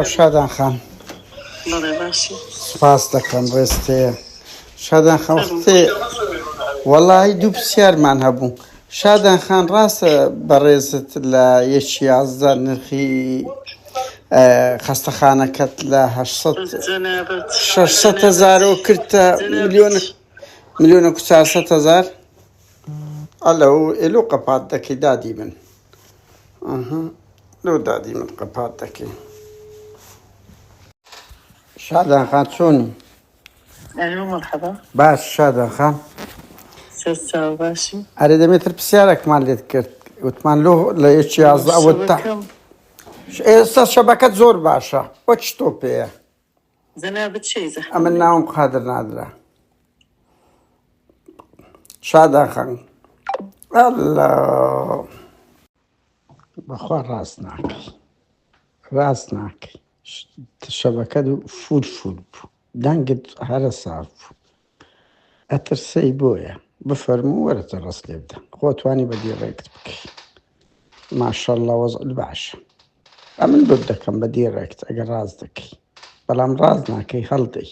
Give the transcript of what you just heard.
شادان خان بەڵێ باشی سپاس دەکەم ڕێستەیە شادان خان وەختێ وەڵی دوو پرسیارمان هەبوو شادان خان ڕاستە بەڕێزت لە یەکی 11 نرخی خەستەخانەکەت لە 600,000 کردە ملیۆنە 400,000 ئەلەو ئێلۆ قەپات دەکەی دادی من لۆ دادی من قەپات دەکەی شادان خان چۆنی؟ مرحبا باش شادان خان سەرچاو باشی ئەرێ دەمێتر پرسیارێکمان لێت کرد وتمان لە یەکی 11 ئەوە تا ئێستا شەبەکەت زۆر باشە وە چ تۆ پێیە؟ جەنابەت چێزە ئەمن ناوم قادر نادرا شادان خان ئەڵا بەخوا ڕاست ناکەی شەبەکەت فول بوو دەنگت هەرە ساف بوو ئەترسەی بۆیە بفەرموو وەرەتە ڕست لێ بدە خۆ توانی بەدی ڕێکت بکەی ماشەڵڵا وەزعت باشە ئەمن بەب دەکەم بەدی ڕێکت ئەگەر ڕاست دەکەی بەڵام ڕاست ناکەی هەڵدەی